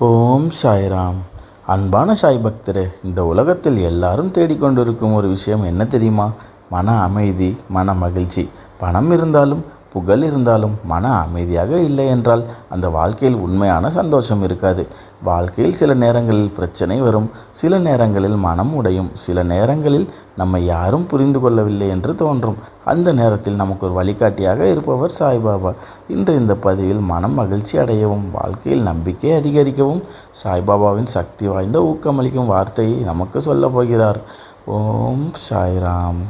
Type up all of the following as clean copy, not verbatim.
ஓம் சாய்ராம். அன்பான சாய் பக்தரே, இந்த உலகத்தில் எல்லாரும் தேடிக்கொண்டிருக்கும் ஒரு விஷயம் என்ன தெரியுமா? மன அமைதி, மன மகிழ்ச்சி. பணம் இருந்தாலும் புகழ் இருந்தாலும் மன அமைதியாக இல்லை என்றால் அந்த வாழ்க்கையில் உண்மையான சந்தோஷம் இருக்காது. வாழ்க்கையில் சில நேரங்களில் பிரச்சனை வரும், சில நேரங்களில் மனம் உடையும், சில நேரங்களில் நம்மை யாரும் புரிந்து கொள்ளவில்லை என்று தோன்றும். அந்த நேரத்தில் நமக்கு ஒரு வழிகாட்டியாக இருப்பவர் சாய்பாபா. இன்று இந்த பதிவில் மனம் மகிழ்ச்சி அடையவும், வாழ்க்கையில் நம்பிக்கை அதிகரிக்கவும் சாய்பாபாவின் சக்தி வாய்ந்த ஊக்கமளிக்கும் வார்த்தையை நமக்கு சொல்ல போகிறார். ஓம் சாய்ராம்.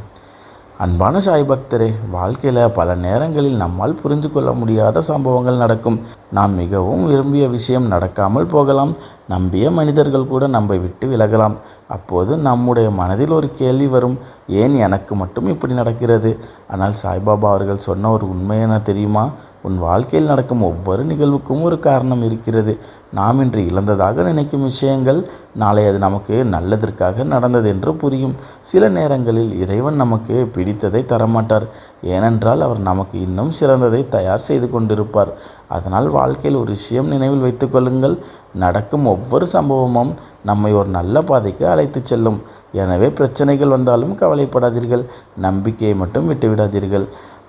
அன்பான சாய் பக்தரே, வாழ்க்கையில் பல நேரங்களில் நம்மால் புரிந்து கொள்ள முடியாத சம்பவங்கள் நடக்கும். நாம் மிகவும் விரும்பிய விஷயம் நடக்காமல் போகலாம். நம்பிய மனிதர்கள் கூட நம்மை விட்டு விலகலாம். அப்போது நம்முடைய மனதில் ஒரு கேள்வி வரும், ஏன் எனக்கு மட்டும் இப்படி நடக்கிறது? ஆனால் சாய்பாபா அவர்கள் சொன்ன ஒரு உண்மை என்ன தெரியுமா? உன் வாழ்க்கையில் நடக்கும் ஒவ்வொரு நிகழ்வுக்கும் ஒரு காரணம் இருக்கிறது. நாம் இன்று இழந்ததாக நினைக்கும் விஷயங்கள் நாளை அது நமக்கு நல்லதற்காக நடந்தது என்று புரியும். சில நேரங்களில் இறைவன் நமக்கு பிடித்ததை தரமாட்டார். ஏனென்றால் அவர் நமக்கு இன்னும் சிறந்ததை தயார் செய்து கொண்டிருப்பார். அதனால் வாழ்க்கையில் ஒரு விஷயம் நினைவில் வைத்து கொள்ளுங்கள், நடக்கும் ஒவ்வொரு சம்பவமும் நம்மை ஒரு நல்ல பாதைக்கு அழைத்து செல்லும். எனவே பிரச்சனைகள் வந்தாலும் கவலைப்படாதீர்கள், நம்பிக்கையை மட்டும் விட்டுவிடாதீர்கள்.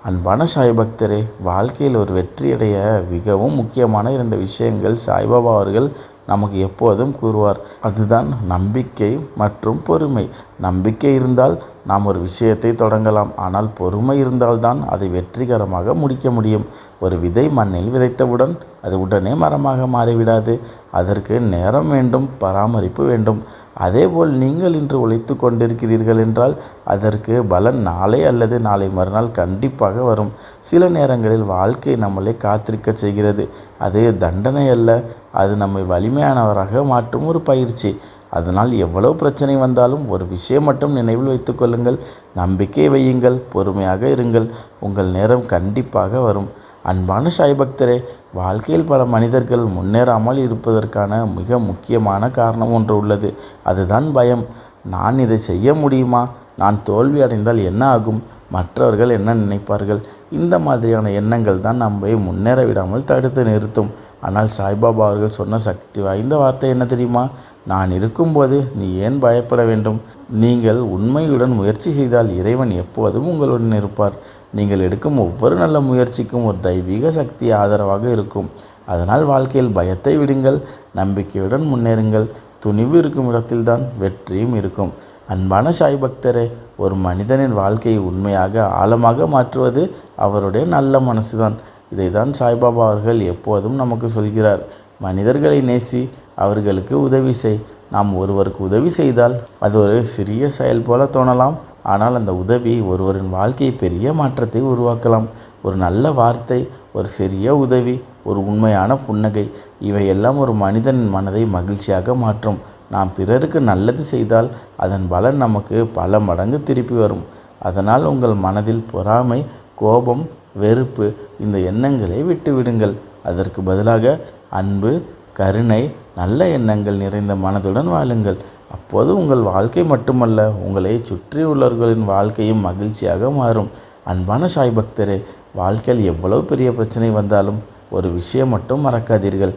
அன்பான சாய் பக்தரே, வாழ்க்கையில் ஒரு வெற்றியடைய மிகவும் முக்கியமான 2 விஷயங்கள் சாய்பாபா அவர்கள் நமக்கு எப்போதும் கூறுவார். அதுதான் நம்பிக்கை மற்றும் பொறுமை. நம்பிக்கை இருந்தால் நாம் ஒரு விஷயத்தை தொடங்கலாம். ஆனால் பொறுமை இருந்தால்தான் அதை வெற்றிகரமாக முடிக்க முடியும். ஒரு விதை மண்ணில் விதைத்தவுடன் அது உடனே மரமாக மாறிவிடாது. அதற்கு நேரம் வேண்டும், பராமரிப்பு வேண்டும். அதேபோல் நீங்கள் இன்று உழைத்து கொண்டிருக்கிறீர்கள் என்றால் அதற்கு பலன் நாளை அல்லது நாளை மறுநாள் கண்டிப்பாக வரும். சில நேரங்களில் வாழ்க்கை நம்மளை காத்திருக்க செய்கிறது. அது தண்டனை அல்ல, அது நம்மை வலிமையானவராக மாற்றும் ஒரு பயிற்சி. அதனால் எவ்வளவு பிரச்சனை வந்தாலும் ஒரு விஷயம் மட்டும் நினைவில் வைத்து கொள்ளுங்கள், நம்பிக்கை வையுங்கள், பொறுமையாக இருங்கள். உங்கள் நேரம் கண்டிப்பாக வரும். அன்பான சாய் பக்தரே, வாழ்க்கையில் பல மனிதர்கள் முன்னேறாமல் இருப்பதற்கான மிக முக்கியமான காரணம் ஒன்று உள்ளது. அதுதான் பயம். நான் இதை செய்ய முடியுமா? நான் தோல்வி அடைந்தால் என்ன ஆகும்? மற்றவர்கள் என்ன நினைப்பார்கள்? இந்த மாதிரியான எண்ணங்கள் தான் நம்மை முன்னேற விடாமல் தடுத்து நிறுத்தும். ஆனால் சாய்பாபா அவர்கள் சொன்ன சக்தி வாய்ந்த வார்த்தை என்ன தெரியுமா? நான் இருக்கும்போது நீ ஏன் பயப்பட வேண்டும்? நீங்கள் உண்மையுடன் முயற்சி செய்தால் இறைவன் எப்போதும் உங்களுடன் இருப்பார். நீங்கள் எடுக்கும் ஒவ்வொரு நல்ல முயற்சிக்கும் ஒரு தெய்வீக சக்தி ஆதரவாக இருக்கும். அதனால் வாழ்க்கையில் பயத்தை விடுங்கள், நம்பிக்கையுடன் முன்னேறுங்கள். துணிவு இருக்கும் இடத்தில்தான் வெற்றியும் இருக்கும். அன்பான சாய் பக்தரே, ஒரு மனிதனின் வாழ்க்கையை உண்மையாக ஆழமாக மாற்றுவது அவருடைய நல்ல மனசுதான். இதைதான் சாய்பாபா அவர்கள் எப்போதும் நமக்கு சொல்கிறார். மனிதர்களை நேசி, அவர்களுக்கு உதவி செய். நாம் ஒருவருக்கு உதவி செய்தால் அது ஒரு சிறிய செயல் போல தோணலாம். ஆனால் அந்த உதவி ஒருவரின் வாழ்க்கையை பெரிய மாற்றத்தை உருவாக்கலாம். ஒரு நல்ல வார்த்தை, ஒரு சிறிய உதவி, ஒரு உண்மையான புன்னகை, இவையெல்லாம் ஒரு மனிதனின் மனதை மகிழ்ச்சியாக மாற்றும். நாம் பிறருக்கு நல்லது செய்தால் அதன் பலன் நமக்கு பல மடங்கு திருப்பி வரும். அதனால் உங்கள் மனதில் பொறாமை, கோபம், வெறுப்பு இந்த எண்ணங்களை விட்டுவிடுங்கள். அதற்கு பதிலாக அன்பு, கருணை, நல்ல எண்ணங்கள் நிறைந்த மனதுடன் வாழுங்கள். அப்போது உங்கள் வாழ்க்கை மட்டுமல்ல, உங்களை சுற்றியுள்ளவர்களின் வாழ்க்கையும் மகிழ்ச்சியாக மாறும். அன்பான சாய் பக்தரே, வாழ்க்கையில் எவ்வளவு பெரிய பிரச்சனை வந்தாலும் ஒரு விஷயம் மட்டும் மறக்காதீர்கள்,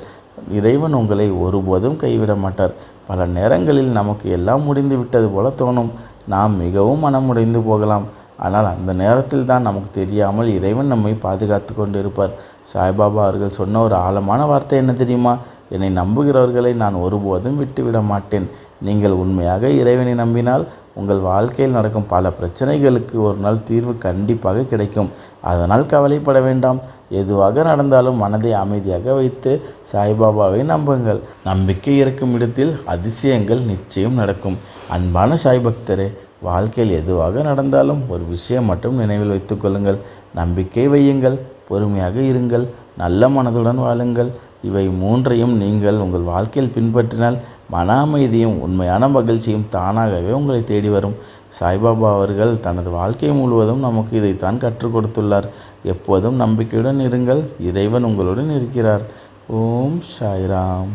இறைவன் உங்களை ஒருபோதும் கைவிட மாட்டார். பல நேரங்களில் நமக்கு எல்லாம் முடிந்து விட்டது போல தோணும். நாம் மிகவும் மனமுடைந்து போகலாம். ஆனால் அந்த நேரத்தில் தான் நமக்கு தெரியாமல் இறைவன் நம்மை பாதுகாத்து கொண்டு இருப்பார். சாய்பாபா அவர்கள் சொன்ன ஒரு ஆழமான வார்த்தை என்ன தெரியுமா? என்னை நம்புகிறவர்களை நான் ஒருபோதும் விட்டுவிட மாட்டேன். நீங்கள் உண்மையாக இறைவனை நம்பினால் உங்கள் வாழ்க்கையில் நடக்கும் பல பிரச்சனைகளுக்கு ஒரு நாள் தீர்வு கண்டிப்பாக கிடைக்கும். அதனால் கவலைப்பட வேண்டாம். எதுவாக நடந்தாலும் மனதை அமைதியாக வைத்து சாய்பாபாவை நம்புங்கள். நம்பிக்கை இருக்கும் இடத்தில் அதிசயங்கள் நிச்சயம் நடக்கும். அன்பான சாய் பக்தரே, வாழ்க்கையில் எதுவாக நடந்தாலும் ஒரு விஷயம் மட்டும் நினைவில் வைத்து கொள்ளுங்கள், நம்பிக்கை வையுங்கள், பொறுமையாக இருங்கள், நல்ல மனதுடன் வாழுங்கள். இவை 3ஐயும் நீங்கள் உங்கள் வாழ்க்கையில் பின்பற்றினால் மன அமைதியும் உண்மையான மகிழ்ச்சியும் தானாகவே உங்களை தேடி வரும். சாய்பாபா அவர்கள் தனது வாழ்க்கை முழுவதும் நமக்கு இதைத்தான் கற்றுக் கொடுத்துள்ளார். எப்போதும் நம்பிக்கையுடன் இருங்கள், இறைவன் உங்களுடன் இருக்கிறார். ஓம் சாய்ராம்.